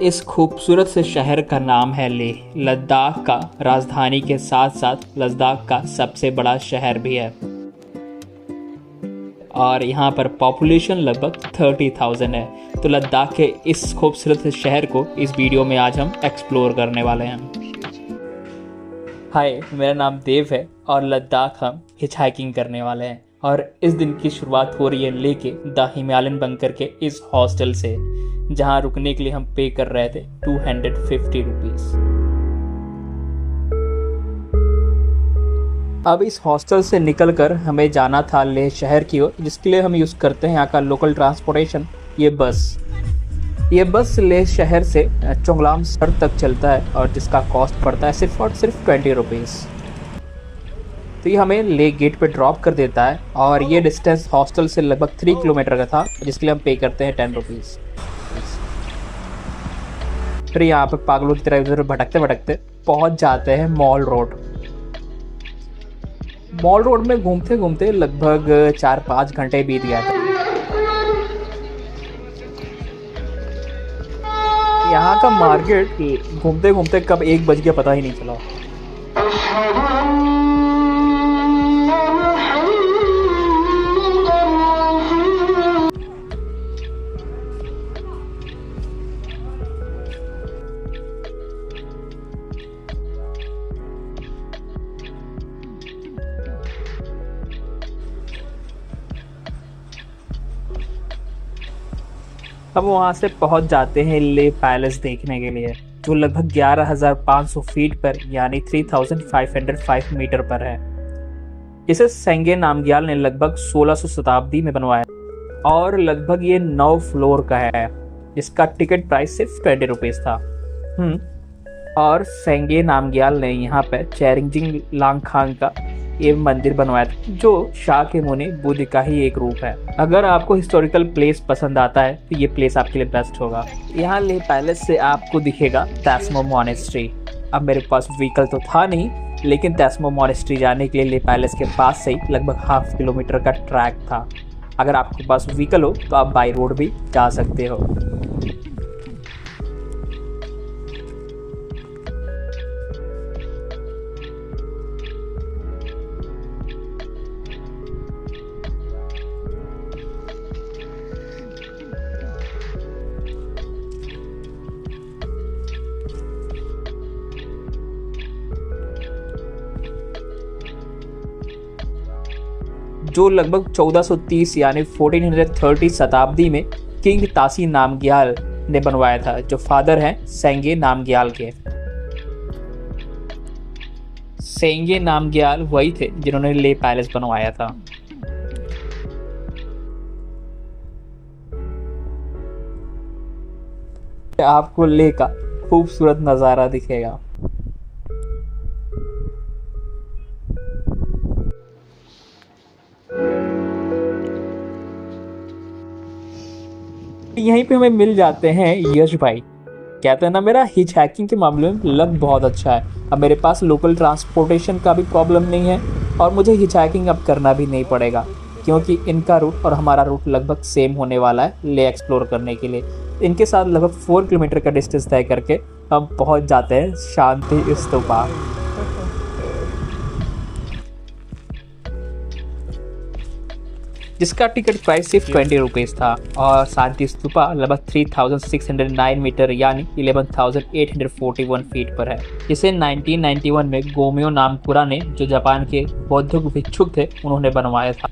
इस खूबसूरत से शहर का नाम है लेह। लद्दाख का राजधानी के साथ साथ लद्दाख का सबसे बड़ा शहर भी है और यहाँ पर पॉपुलेशन लगभग 30,000 है। तो लद्दाख के इस खूबसूरत से शहर को इस वीडियो में आज हम एक्सप्लोर करने वाले हैं। हाय, मेरा नाम देव है और लद्दाख हम हिचहाइकिंग करने वाले हैं और इस दिन की शुरुआत हो रही है लेह के द हिमालयन बंकर के इस हॉस्टल से, जहाँ रुकने के लिए हम पे कर रहे थे 250 रुपीज़। अब इस हॉस्टल से निकलकर हमें जाना था लेह शहर की ओर, जिसके लिए हम यूज़ करते हैं यहाँ का लोकल ट्रांसपोर्टेशन, ये बस लेह शहर से चोंगलाम शहर तक चलता है और जिसका कॉस्ट पड़ता है सिर्फ और सिर्फ 20 रुपीज़। तो ये हमें लेह गेट पे ड्रॉप कर देता है और ये डिस्टेंस हॉस्टल से लगभग 3 किलोमीटर का था, जिसके लिए हम पे करते हैं 10 रुपीज़। फिर यहाँ पे पागलों की तरह इधर भटकते भटकते पहुँच जाते हैं मॉल रोड में घूमते घूमते लगभग 4-5 घंटे बीत गया था। यहाँ का मार्केट घूमते घूमते कब 1 बज गया पता ही नहीं चला। अब वहाँ से पहुँच जाते हैं लेह पैलेस देखने के लिए, जो लगभग 11,500 फीट पर यानी 3,505 मीटर पर है। इसे सेंगे नामग्याल ने लगभग 1600 शताब्दी में बनवाया और लगभग ये 9 फ्लोर का है, जिसका टिकट प्राइस सिर्फ 20 रुपीज़ था। और सेंगे नामग्याल ने यहाँ पर चेरिंगजिंग लांगखांग का ये मंदिर बनवाया था, जो शाक्यमुनि बुद्ध का ही एक रूप है। अगर आपको हिस्टोरिकल प्लेस पसंद आता है तो ये प्लेस आपके लिए बेस्ट होगा। यहाँ लेह पैलेस से आपको दिखेगा तैस्मो मॉनेस्ट्री। अब मेरे पास व्हीकल तो था नहीं, लेकिन तैस्मो मॉनेस्ट्री जाने के लिए लेह पैलेस के पास से ही लगभग 1/2 किलोमीटर का ट्रैक था। अगर आपके पास व्हीकल हो तो आप बाई रोड भी जा सकते हो। जो लगभग 1430 यानी 1430 शताब्दी में किंग तासी नामग्याल ने बनवाया था, जो फादर हैं सेंगे नामग्याल के। सेंगे नामग्याल वही थे जिन्होंने लेह पैलेस बनवाया था। आपको लेह का खूबसूरत नज़ारा दिखेगा। यहीं पे हमें मिल जाते हैं यश भाई। कहते हैं ना, मेरा हिच हैकिंग के मामले में लक बहुत अच्छा है। अब मेरे पास लोकल ट्रांसपोर्टेशन का भी प्रॉब्लम नहीं है और मुझे हिच हैकिंग अब करना भी नहीं पड़ेगा, क्योंकि इनका रूट और हमारा रूट लगभग सेम होने वाला है लेह एक्सप्लोर करने के लिए। इनके साथ लगभग 4 किलोमीटर का डिस्टेंस तय करके हम पहुंच जाते हैं शांति स्तूपा। जिसका टिकट प्राइस सिर्फ 20 रुपीज़ था और शांति स्तूपा लगभग 3,609 मीटर यानी 11,841 फीट पर है, जिसे 1991 में गोम्यो नामकुरा ने, जो जापान के बौद्ध भिक्षुक थे, उन्होंने बनवाया था,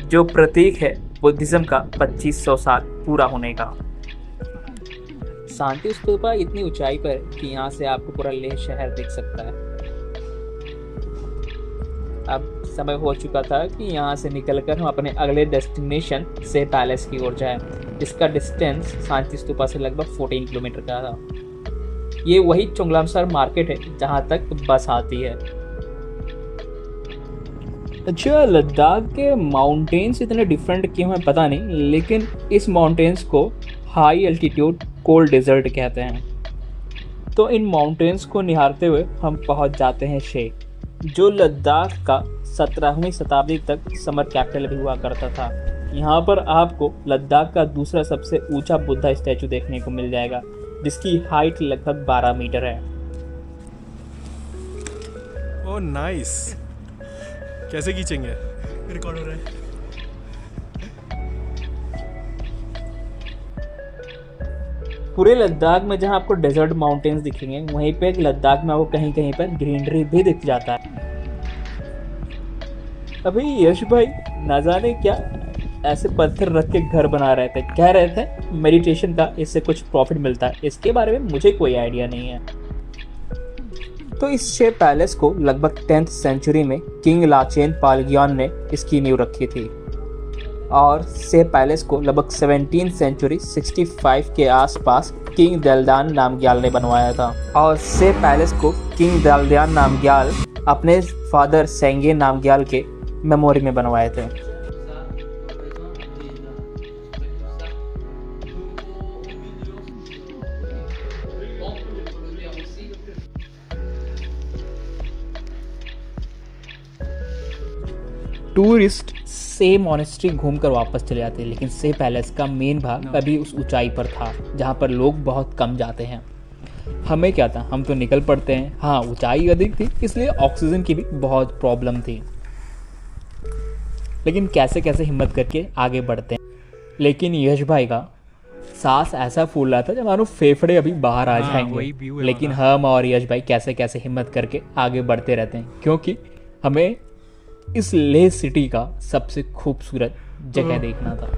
जो प्रतीक है बुद्धिज्म का 2500 साल पूरा होने का। शांति स्तूपा इतनी ऊंचाई पर कि यहाँ से आपको पूरा लेह शहर दिख सकता है। अब समय हो चुका था कि यहाँ से निकलकर हम अपने अगले डेस्टिनेशन से पैलेस की ओर जाएं, जिसका डिस्टेंस शांति स्तूपा से लगभग 14 किलोमीटर का था। ये वही चोंगलामसर मार्केट है जहाँ तक बस आती है। अच्छा, लद्दाख के माउंटेन्स इतने डिफरेंट क्यों हैं पता नहीं, लेकिन इस माउंटेन्स को हाई एल्टीट्यूड कोल्ड डेजर्ट कहते हैं। तो इन माउंटेन्स को निहारते हुए हम पहुँच जाते हैं शे, जो लद्दाख का 17वीं शताब्दी तक समर कैपिटल भी हुआ करता था। यहाँ पर आपको लद्दाख का दूसरा सबसे ऊंचा बुद्धा स्टैचू देखने को मिल जाएगा, जिसकी हाइट लगभग 12 मीटर है। Oh nice. कैसे खींचेंगे? रिकॉर्ड हो रहा है। पूरे लद्दाख में जहाँ आपको डेजर्ट माउंटेन्स दिखेंगे, वहीं पे लद्दाख में आपको कहीं कहीं पर ग्रीनरी भी दिख जाता है। अभी यश भाई ना जाने क्या ऐसे पत्थर रख के घर बना रहे थे, कह रहे थे मेडिटेशन का इससे कुछ प्रॉफिट मिलता है। इसके बारे में मुझे कोई आइडिया नहीं है। तो इस शे पैलेस को लगभग 10th सेंचुरी में किंग लाचेन पालगियान ने इसकी नींव रखी थी, और शे पैलेस को लगभग 17th सेंचुरी 65 के आसपास किंग दलदान नामग्याल ने बनवाया था। और शे पैलेस को किंग दलदान नामग्याल अपने फादर सेंगे नामग्याल के मेमोरी में बनवाए थे। टूरिस्ट से मॉनेस्ट्री घूमकर वापस चले जाते हैं, लेकिन से पैलेस का मेन भाग अभी उस ऊंचाई पर था जहां पर लोग बहुत कम जाते हैं। हमें क्या था, हम तो निकल पड़ते हैं। हाँ, ऊंचाई अधिक थी इसलिए ऑक्सीजन की भी बहुत प्रॉब्लम थी, लेकिन कैसे कैसे हिम्मत करके आगे बढ़ते हैं। लेकिन यश भाई का सांस ऐसा फूल रहा था जब मानो फेफड़े अभी बाहर आ जाएंगे। लेकिन हम और यश भाई कैसे कैसे हिम्मत करके आगे बढ़ते रहते हैं, क्योंकि हमें इस लेह सिटी का सबसे खूबसूरत जगह देखना था।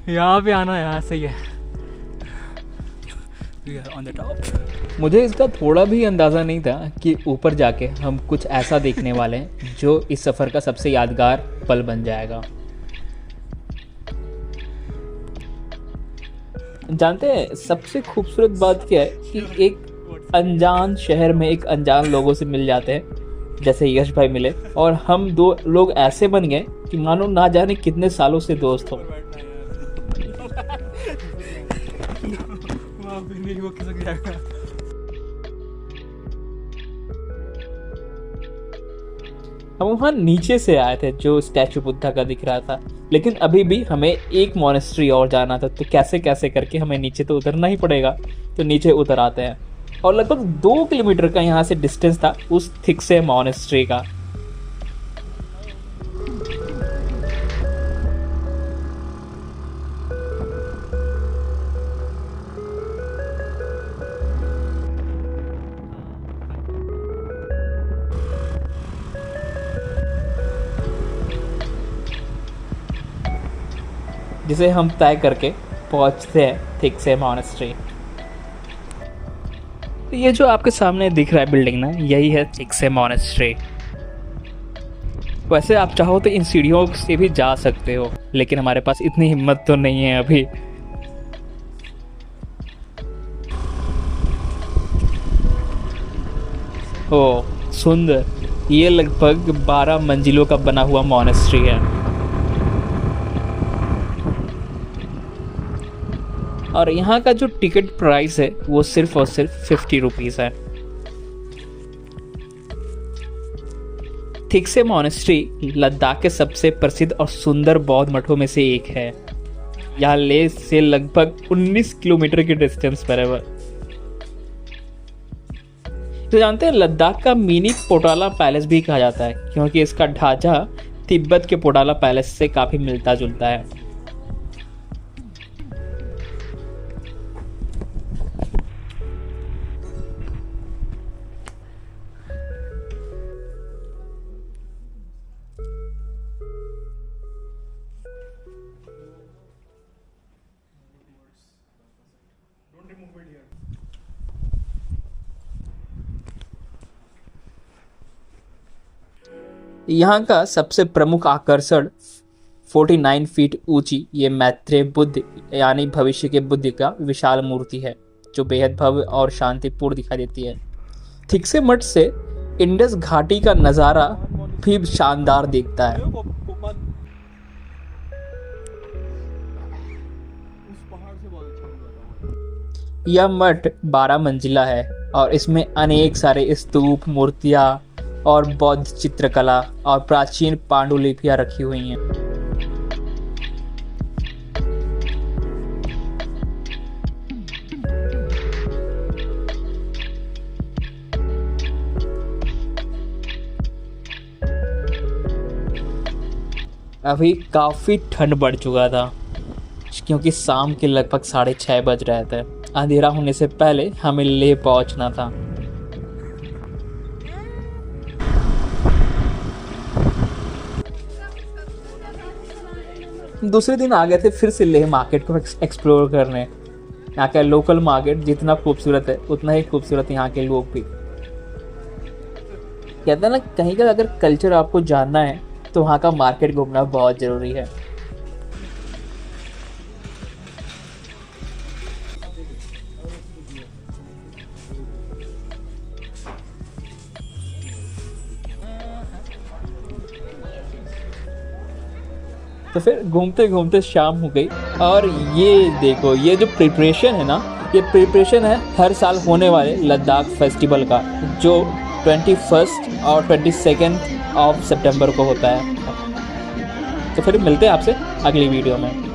यहाँ पे आना यहाँ सही है। On the top. मुझे इसका थोड़ा भी अंदाज़ा नहीं था कि ऊपर जाके हम कुछ ऐसा देखने वाले हैं जो इस सफ़र का सबसे यादगार पल बन जाएगा। जानते हैं सबसे खूबसूरत बात क्या है कि एक अनजान शहर में एक अनजान लोगों से मिल जाते हैं, जैसे यश भाई मिले, और हम दो लोग ऐसे बन गए कि मानो ना जाने कितने सालों से दोस्त हो। हम वहाँ नीचे से आए थे जो स्टैचू बुद्धा का दिख रहा था, लेकिन अभी भी हमें एक मॉनेस्ट्री और जाना था, तो कैसे कैसे करके हमें नीचे तो उतरना ही पड़ेगा। तो नीचे उतर आते हैं, और लगभग 2 किलोमीटर का यहाँ से डिस्टेंस था उस थिक्से मॉनेस्ट्री का। जिसे हम तय करके पहुंचते हैं थिक्से मॉनेस्ट्री। तो ये जो आपके सामने दिख रहा है बिल्डिंग ना, यही है थिक्से मॉनेस्ट्री। वैसे आप चाहो तो इन सीढ़ियों से भी जा सकते हो, लेकिन हमारे पास इतनी हिम्मत तो नहीं है अभी। ओह सुंदर, ये लगभग 12 मंजिलों का बना हुआ मॉनेस्ट्री है। और यहाँ का जो टिकट प्राइस है वो सिर्फ और सिर्फ 50 रुपीज़ है। थिक्से मॉनेस्ट्री लद्दाख के सबसे प्रसिद्ध और सुंदर बौद्ध मठों में से एक है। यहाँ लेह से लगभग 19 किलोमीटर के डिस्टेंस पर है। तो जानते हैं लद्दाख का मिनी पोटाला पैलेस भी कहा जाता है, क्योंकि इसका ढांचा तिब्बत के पोटाला पैलेस से काफी मिलता जुलता है। यहाँ का सबसे प्रमुख आकर्षण 49 फीट ऊंची ये मैत्रेय बुद्ध यानी भविष्य के बुद्ध का विशाल मूर्ति है, जो बेहद भव्य और शांतिपूर्ण दिखाई देती है। थिक्से मठ से इंडस घाटी का नज़ारा भी शानदार दिखता है। यह मठ 12 मंजिला है और इसमें अनेक सारे स्तूप, मूर्तियाँ और बौद्ध चित्रकला और प्राचीन पांडुलिपियाँ रखी हुई हैं। अभी काफ़ी ठंड बढ़ चुका था क्योंकि शाम के लगभग 6:30 बज रहे थे। अंधेरा होने से पहले हमें लेह पहुंचना था। दूसरे दिन आ गए थे फिर से लेह मार्केट को एक्सप्लोर करने। यहाँ का लोकल मार्केट जितना खूबसूरत है उतना ही खूबसूरत यहाँ के लोग भी। कहते हैं ना, कहीं का अगर कल्चर आपको जानना है तो वहाँ का मार्केट घूमना बहुत ज़रूरी है। तो फिर घूमते घूमते शाम हो गई और ये देखो, ये जो प्रिपरेशन है ना, ये प्रिपरेशन है हर साल होने वाले लद्दाख फेस्टिवल का, जो 21 और 22 सितंबर को होता है। तो फिर मिलते हैं आपसे अगली वीडियो में।